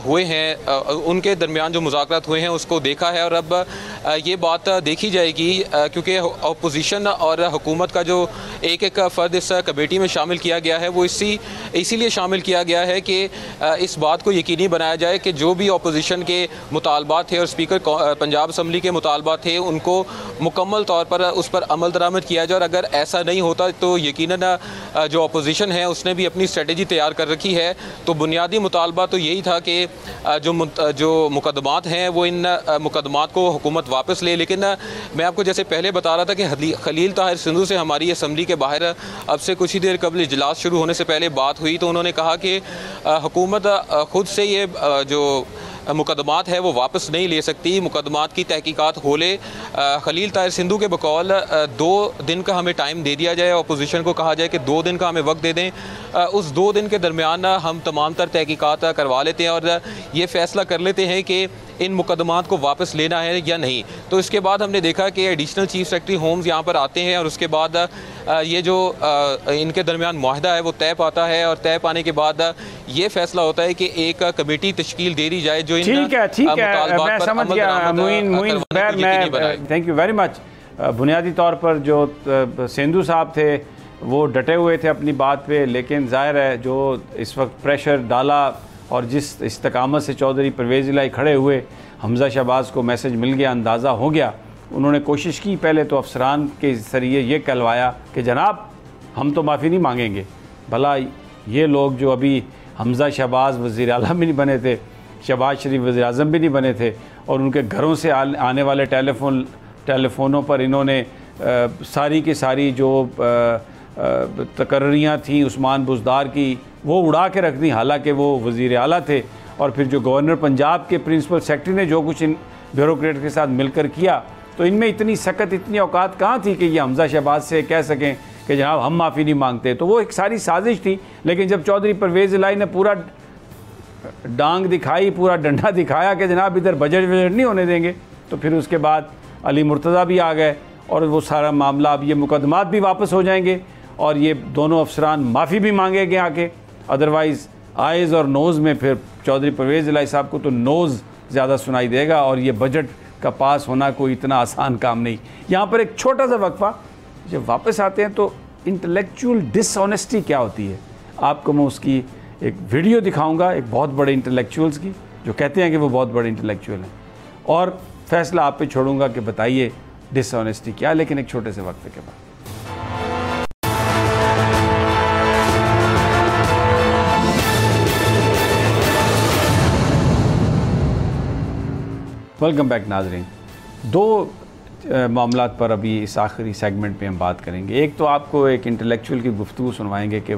हुए हैं, उनके दरमियान जो मुज़ाकरात हुए हैं उसको देखा है और अब ये बात देखी जाएगी, क्योंकि अपोजिशन और हुकूमत का जो एक फ़र्द इस कमेटी में शामिल किया गया है वो इसीलिए शामिल किया गया है कि इस बात को यकीनी बनाया जाए कि जो भी अपोजिशन के मुतालबात थे और स्पीकर पंजाब असम्बली के मुतालबात थे उनको मुकम्मल तौर पर उस पर अमल दरामद किया जाए। और अगर ऐसा नहीं होता तो यकीनन जो अपोजिशन है उसने भी अपनी स्ट्रेटजी तैयार कर रखी है। तो बुनियादी मुतालबा तो यही था कि जो मुकदमात हैं वो इन मुकदमात को हुकूमत वापस ले, लेकिन मैं आपको जैसे पहले बता रहा था कि खलील ताहिर सिंधु से हमारी असम्बली के बाहर अब से कुछ ही देर कबल इजलास शुरू होने से पहले बात हुई तो उन्होंने कहा कि हुकूमत खुद से ये जो मुकदमात है वो वापस नहीं ले सकती, मुकदमात की तहकीकात हो ले। खलील ताहिर सिंधु के बकौल 2 दिन का हमें टाइम दे दिया जाए, अपोजिशन को कहा जाए कि 2 दिन का हमें वक्त दे दें, उस 2 दिन के दरमियान हम तमाम तर तहकीकात करवा लेते हैं और ये फ़ैसला कर लेते हैं कि इन मुकदमात को वापस लेना है या नहीं। तो इसके बाद हमने देखा कि एडिशनल चीफ सेक्रेटरी होम्स यहाँ पर आते हैं और उसके बाद ये जो इनके दरमियान मुआहदा है वो तय पाता है और तय पाने के बाद ये फैसला होता है कि एक कमेटी तश्कील दे दी जाए जो ठीक है, मैं समझ गया Muin, thank you very much. बुनियादी तौर पर जो सिंधु साहब थे वो डटे हुए थे अपनी बात पे, लेकिन ज़ाहिर है जो इस वक्त प्रेशर डाला और जिस इस्तकामत से चौधरी परवेज़ इलाही खड़े हुए, हमज़ा शहबाज को मैसेज मिल गया, अंदाज़ा हो गया। उन्होंने कोशिश की पहले तो अफसरान के ज़रिए ये कहलवाया कि जनाब हम तो माफ़ी नहीं मांगेंगे, भला ये लोग जो अभी हमज़ा शहबाज वज़ीर आला भी नहीं बने थे, शहबाज शरीफ वज़ीर आज़म भी नहीं बने थे और उनके घरों से आने वाले टेलीफ़ोनों पर इन्होंने सारी की सारी जो तकर्रियाँ थी उस्मान बुज़दार की वो उड़ा के रख दी, हालांकि वो वज़ीर आला थे। और फिर जो गवर्नर पंजाब के प्रिंसिपल सेक्रेटरी ने जो कुछ इन ब्यूरोक्रेट के साथ मिलकर किया, तो इनमें इतनी सख्त, इतनी औकात कहाँ थी कि ये हमज़ा शहबाज से कह सकें कि जनाब हम माफ़ी नहीं मांगते। तो वो एक सारी साजिश थी। लेकिन जब चौधरी परवेज़ इलाही ने पूरा डांग दिखाई, पूरा डंडा दिखाया कि जनाब इधर बजट नहीं होने देंगे, तो फिर उसके बाद अली मुर्तज़ा भी आ गए और वो सारा मामला, अब ये मुकदमात भी वापस हो जाएंगे और ये दोनों अफसरान माफ़ी भी मांगेंगे आके। अदरवाइज़ आइज़ और नोज़ में फिर चौधरी परवेज़ इलाही साहब को तो नोज़ ज़्यादा सुनाई देगा और ये बजट का पास होना कोई इतना आसान काम नहीं। यहाँ पर एक छोटा सा वक्फा, जब वापस आते हैं तो इंटेलेक्चुअल डिसऑनेस्टी क्या होती है, आपको मैं उसकी एक वीडियो दिखाऊंगा एक बहुत बड़े इंटेलेक्चुअल्स की जो कहते हैं कि वो बहुत बड़े इंटेलेक्चुअल हैं, और फैसला आप पे छोड़ूंगा कि बताइए डिसऑनेस्टी क्या, लेकिन एक छोटे से वक्फे के बाद। वेलकम बैक नाजरीन। दो मामलात पर अभी इस आखिरी सेगमेंट पे हम बात करेंगे। एक तो आपको एक इंटेलेक्चुअल की गुफ्तगू सुनवाएंगे कि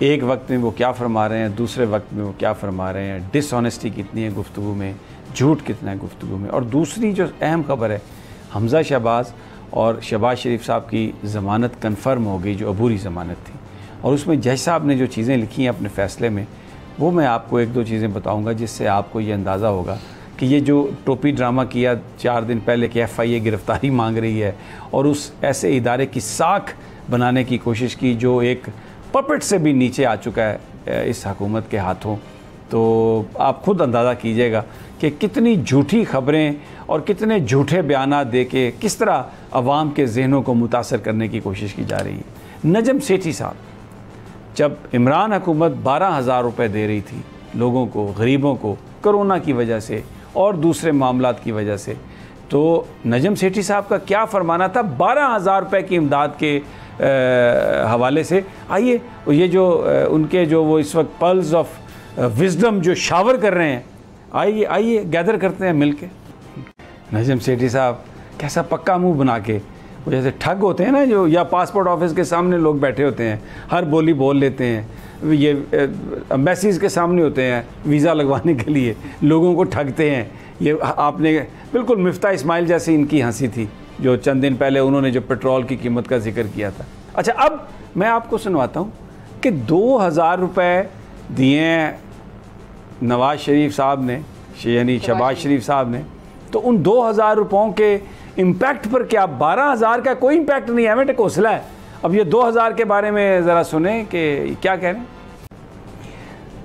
एक वक्त में वो क्या फरमा रहे हैं, दूसरे वक्त में वो क्या फरमा रहे हैं, डिसऑनेस्टी कितनी है गुफ्तगू में, झूठ कितना है गुफ्तगू में। और दूसरी जो अहम खबर है, हमज़ा शहबाज और शहबाज शरीफ साहब की ज़मानत कन्फर्म हो गई, जो अबूरी ज़मानत थी, और उसमें जज साहब ने जो चीज़ें लिखी हैं अपने फ़ैसले में, वो मैं आपको एक दो चीज़ें बताऊँगा जिससे आपको ये अंदाज़ा होगा कि ये जो टोपी ड्रामा किया 4 दिन पहले कि FIA गिरफ़्तारी मांग रही है और उस ऐसे इदारे की साख बनाने की कोशिश की जो एक पपेट से भी नीचे आ चुका है इस हुकूमत के हाथों, तो आप खुद अंदाज़ा कीजिएगा कि कितनी झूठी खबरें और कितने झूठे बयानात दे के किस तरह अवाम के जहनों को मुतासर करने की कोशिश की जा रही है। नजम सेठी साहब, जब इमरान हुकूमत 12,000 रुपये दे रही थी लोगों को, गरीबों को, कोरोना की वजह से और दूसरे मामलात की वजह से, तो नजम सेठी साहब का क्या फरमाना था 12,000 रुपये की इमदाद के हवाले से। आइए ये जो उनके जो वो इस वक्त पल्स ऑफ विजडम जो शावर कर रहे हैं, आइए गैदर करते हैं मिल के। नजम सेठी साहब कैसा पक्का मुंह बना के, वो जैसे ठग होते हैं ना जो, या पासपोर्ट ऑफिस के सामने लोग बैठे होते हैं, हर बोली बोल लेते हैं, ये एम्बेसीज़ के सामने होते हैं वीज़ा लगवाने के लिए, लोगों को ठगते हैं। ये आपने बिल्कुल मिफ्ता इस्माइल जैसी इनकी हंसी थी जो चंद दिन पहले उन्होंने जो पेट्रोल की कीमत का जिक्र किया था। अच्छा, अब मैं आपको सुनवाता हूँ कि 2,000 रुपये दिए हैं नवाज़ शरीफ साहब ने, यानी शहबाज शरीफ साहब ने, तो उन 2,000 रुपयों के इम्पैक्ट पर क्या 12,000 का कोई इम्पैक्ट नहीं है? हमें हौसला है। अब ये 2,000 के बारे में ज़रा सुने कि क्या कह रहे हैं।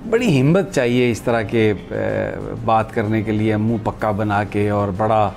बड़ी हिम्मत चाहिए इस तरह के बात करने के लिए, मुंह पक्का बना के, और बड़ा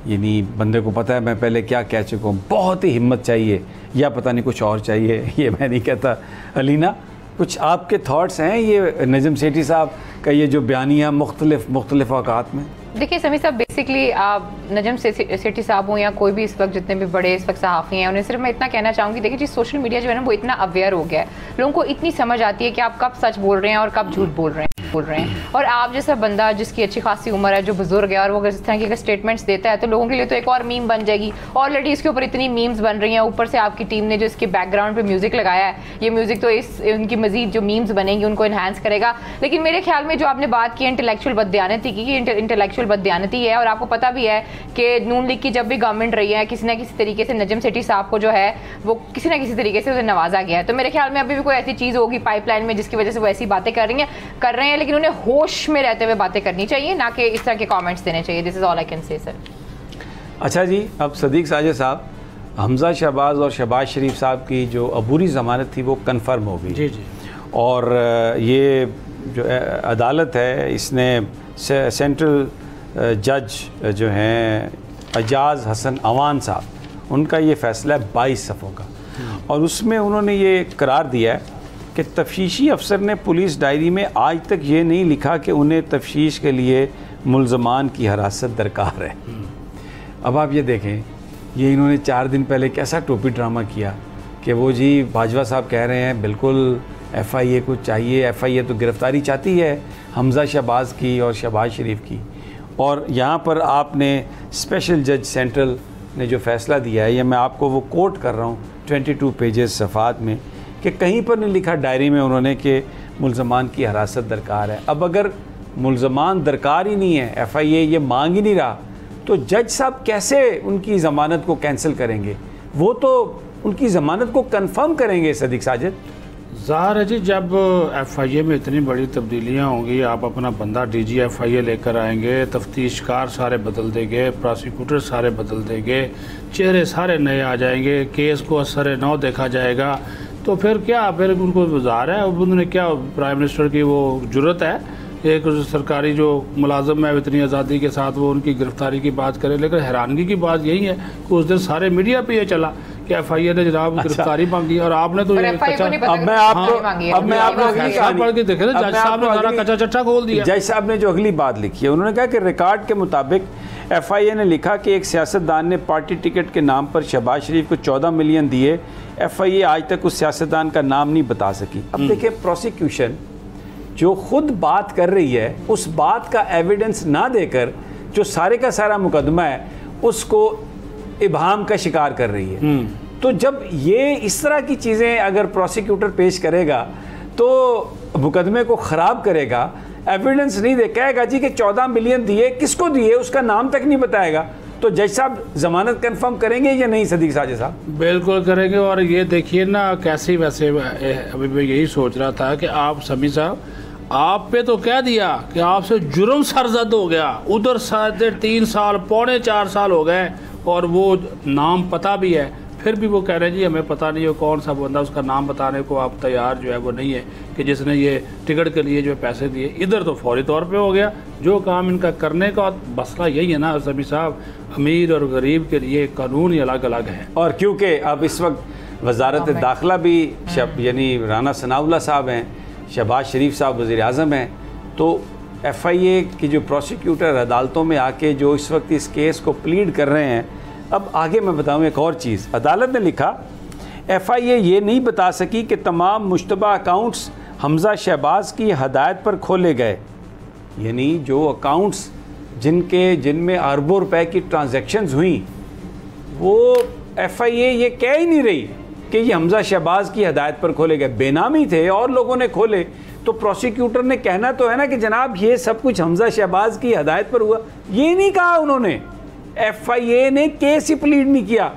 यानी बंदे को पता है मैं पहले क्या कह चुका हूँ, बहुत ही हिम्मत चाहिए, या पता नहीं कुछ और चाहिए, ये मैं नहीं कहता। अलीना, कुछ आपके थॉट्स हैं ये नजम सेठी साहब का ये जो बयानिया मुख्तलिफ औकात में? देखिए समीर साहब, बेसिकली आप नजम सेठी साहब हो या कोई भी इस वक्त जितने भी बड़े इस वक्त सहाफ़ी हैं, उन्हें सिर्फ मैं इतना कहना चाहूँगी, देखिए जी सोशल मीडिया जो है ना वो इतना अवेयर हो गया है, लोगों को इतनी समझ आती है कि आप कब सच बोल रहे हैं और कब झूठ बोल रहे हैं। और आप जैसा बंदा जिसकी अच्छी खासी उम्र है, जो बुजुर्ग है, और वो अगर इस तरह की स्टेटमेंट्स देता है तो लोगों के लिए तो एक और मीम बन जाएगी। ऑलरेडी इसके ऊपर इतनी मीम्स बन रही हैं, ऊपर से आपकी टीम ने जो इसके बैकग्राउंड पे म्यूजिक लगाया है, ये म्यूजिक तो उनकी मजीद जो मीम्स बनेंगी उनको इन्हांस करेगा। लेकिन मेरे ख्याल में जो आपने बात की इंटेलेक्चुअल बददियानती की, इंटेलेक्चुअल बददियानती है, और आपको पता भी है कि नून लीग की जब भी गवर्नमेंट रही है, किसी न किसी तरीके से नजम सेठी साहब को जो है वो किसी न किसी तरीके से उसे नवाजा गया है। तो मेरे ख्याल में अभी भी कोई ऐसी चीज़ होगी पाइपलाइन में जिसकी वजह से वो ऐसी बातें कर रहे हैं, लेकिन उन्हें होश में रहते हुए बातें करनी चाहिए, ना कि इस तरह के कमेंट्स देने चाहिए। This is all I can say sir. अच्छा जी, अब सदीक साजिद साहब, हमज़ा शहबाज और शहबाज शरीफ साहब की जो अबूरी ज़मानत थी वो कन्फर्म हो गई। जी जी। और ये जो अदालत है, इसने सेंट्रल जज जो हैं एजाज़ हसन अवान साहब, उनका ये फ़ैसला है 22 सफ़ों का, और उसमें उन्होंने ये करार दिया है कि तफ्तीशी अफसर ने पुलिस डायरी में आज तक ये नहीं लिखा कि उन्हें तफ्तीश के लिए मुल्ज़मान की हिरासत दरकार है। अब आप ये देखें, ये इन्होंने 4 दिन पहले कैसा टोपी ड्रामा किया कि वो जी बाजवा साहब कह रहे हैं बिल्कुल FIA को चाहिए, FIA तो गिरफ़्तारी चाहती है हमज़ा शहबाज की और शहबाज शरीफ की। और यहाँ पर आपने स्पेशल जज सेंट्रल ने जो फ़ैसला दिया है, ये मैं आपको वो कोट कर रहा हूँ 22 पेजेस सफ़ात में, कि कहीं पर नहीं लिखा डायरी में उन्होंने कि मुल्ज़मान की हिरासत दरकार है। अब अगर मुल्ज़मान दरकार ही नहीं है, FIA ये मांग ही नहीं रहा, तो जज साहब कैसे उनकी ज़मानत को कैंसिल करेंगे? वो तो उनकी ज़मानत को कंफर्म करेंगे। सदीक साजिद, ज़ाहिर है जी, जब FIA में इतनी बड़ी तब्दीलियाँ होंगी, आप अपना बंदा DG FIA लेकर आएंगे, तफ्तीशकार सारे बदल देंगे, प्रोसिक्यूटर सारे बदल देंगे, चेहरे सारे नए आ जाएंगे, केस को असर नौ देखा जाएगा, तो फिर क्या, फिर उनको ज़ाहिर है उन्होंने क्या, प्राइम मिनिस्टर की वो जुर्रत है एक सरकारी जो मुलाजम है इतनी आज़ादी के साथ वो उनकी गिरफ्तारी की बात करे। लेकिन हैरानगी की बात यही है कि उस दिन सारे मीडिया पे ये चला कि FIA ने जनाब गिरफ्तारी मांगी और आपने तो अब मैं आपको जज साहब ने सारा कच्चा चट्टा खोल दिया। जज साहब ने जो अगली बात लिखी है, उन्होंने कहा कि रिकॉर्ड के मुताबिक FIA ने लिखा कि एक सियासतदान ने पार्टी टिकट के नाम पर शहबाज शरीफ को 14 मिलियन दिए। FIA आज तक उस सियासतदान का नाम नहीं बता सकी। अब देखिए, प्रोसिक्यूशन जो खुद बात कर रही है उस बात का एविडेंस ना देकर जो सारे का सारा मुकदमा है उसको इबहाम का शिकार कर रही है। तो जब ये इस तरह की चीज़ें अगर प्रोसिक्यूटर पेश करेगा तो मुकदमे को ख़राब करेगा, एविडेंस नहीं दे, कहेगा जी कि 14 मिलियन दिए, किसको दिए उसका नाम तक नहीं बताएगा, तो जज साहब जमानत कंफर्म करेंगे या नहीं? सदीक साजिद साहब बिल्कुल करेंगे। और ये देखिए ना कैसी, वैसे अभी मैं यही सोच रहा था कि आप समी साहब, आप पे तो कह दिया कि आपसे जुर्म सरजद हो गया, उधर 3.5 साल 3.25 साल हो गए और वो नाम पता भी है, फिर भी वो कह रहे हैं जी हमें पता नहीं है कौन सा बंदा, उसका नाम बताने को आप तैयार जो है वो नहीं है कि जिसने ये टिकट के लिए जो पैसे दिए। इधर तो फौरी तौर पे हो गया। जो काम इनका करने का मसला यही है ना समी साहब, अमीर और गरीब के लिए कानून ही अलग अलग है। और क्योंकि अब इस वक्त वजारत दाखिला भी यानी राना सनाउल्लाह साहब हैं, शहबाज शरीफ साहब वज़ीर आज़म हैं, तो FIA की जो प्रोसिक्यूटर अदालतों में आके जो इस वक्त इस केस को प्लीड कर रहे हैं। अब आगे मैं बताऊं एक और चीज़, अदालत ने लिखा FIA ये नहीं बता सकी कि तमाम मुश्तबा अकाउंट्स हमज़ा शहबाज की हदायत पर खोले गए, यानी जो अकाउंट्स जिनमें अरबों रुपए की ट्रांजैक्शंस हुई, वो FIA ये कह ही नहीं रही कि ये हमज़ा शहबाज की हदायत पर खोले गए, बेनामी थे और लोगों ने खोले। तो प्रोसिक्यूटर ने कहना तो है ना कि जनाब ये सब कुछ हमज़ा शहबाज की हदायत पर हुआ, ये नहीं कहा उन्होंने। FIA ने केस ही प्लीड नहीं किया।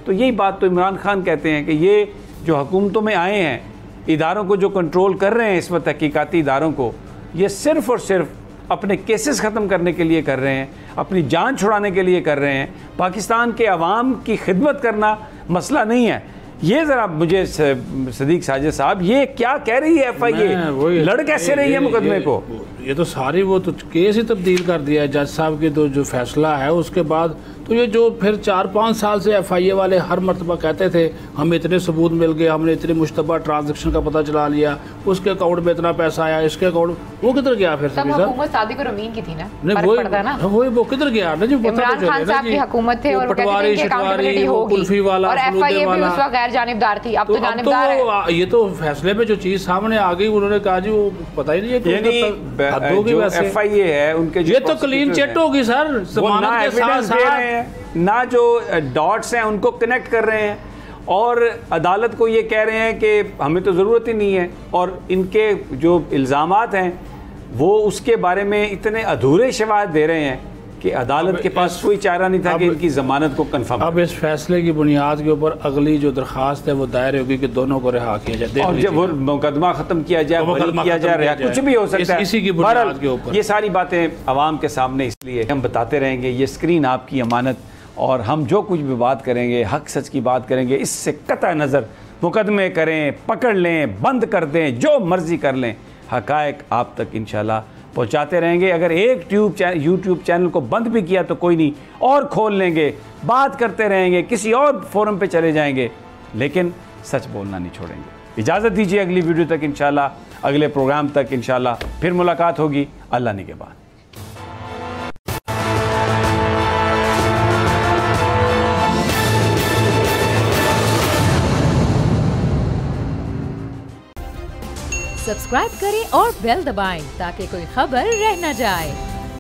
तो यही बात तो इमरान खान कहते हैं कि ये जो हुकूमतों में आए हैं, इदारों को जो कंट्रोल कर रहे हैं इस वक्त, तहकीकाती इदारों को, ये सिर्फ़ और सिर्फ अपने केसेस ख़त्म करने के लिए कर रहे हैं, अपनी जान छुड़ाने के लिए कर रहे हैं। पाकिस्तान के अवाम की खिदमत करना मसला नहीं है। ये ज़रा मुझे सदीक साजिद साहब, ये क्या कह रही है FIA? लड़ कैसे रही है मुकदमे को? ये तो सारी वो तो केस ही तब्दील कर दिया है जज साहब के तो जो फैसला है उसके बाद। तो ये जो फिर 4-5 साल से FIA वाले हर मरतबा कहते थे हमें इतने सबूत मिल गए, हमने इतने मुश्तबा ट्रांजैक्शन का पता चला लिया, उसके अकाउंट में इतना पैसा आया, इसके अकाउंट, वो किधर गया फिर? सादिक और अमीन की थी ना, वो किधर गया ना जी? इमरान खान साहब की हुकूमत थे और पटवारी शटवारी कुल्फी वाला और FIA भी उस वक्त गैर जानिबदार थी, अब तो जानिबदार है। ये तो फैसले में जो चीज सामने आ गई उन्होंने कहा जी वो पता ही नहीं है जो FIA है उनके, ये तो क्लीन चिट होगी सर, जमानत के साथ ना जो डॉट्स हैं उनको कनेक्ट कर रहे हैं और अदालत को ये कह रहे हैं कि हमें तो ज़रूरत ही नहीं है, और इनके जो इल्ज़ामात हैं वो उसके बारे में इतने अधूरे शवाहिद दे रहे हैं कि अदालत के पास कोई चारा नहीं था कि इनकी ज़मानत को कंफर्म। अब इस फैसले की बुनियाद के ऊपर अगली जो दरख्वास्त है वो दायर होगी कि दोनों को रिहा किया जाए और जब वो मुकदमा ख़त्म किया जाए, किया जाए, कुछ भी हो सकता है इसी की बुनियाद के ऊपर। ये सारी बातें आवाम के सामने इसलिए हम बताते रहेंगे, ये स्क्रीन आपकी अमानत, और हम जो कुछ भी बात करेंगे हक सच की बात करेंगे, इससे कतई नज़र मुकदमे करें, पकड़ लें, बंद कर दें, जो मर्ज़ी कर लें, हक़ाइक़ आप तक इंशाल्लाह पहुंचाते रहेंगे। अगर एक यूट्यूब चैनल को बंद भी किया तो कोई नहीं, और खोल लेंगे, बात करते रहेंगे, किसी और फोरम पे चले जाएंगे, लेकिन सच बोलना नहीं छोड़ेंगे। इजाज़त दीजिए, अगली वीडियो तक इंशाल्लाह, अगले प्रोग्राम तक इंशाल्लाह फिर मुलाकात होगी। अल्लाह निगहबान। सब्सक्राइब करें और बेल दबाएं ताकि कोई खबर रह न जाए।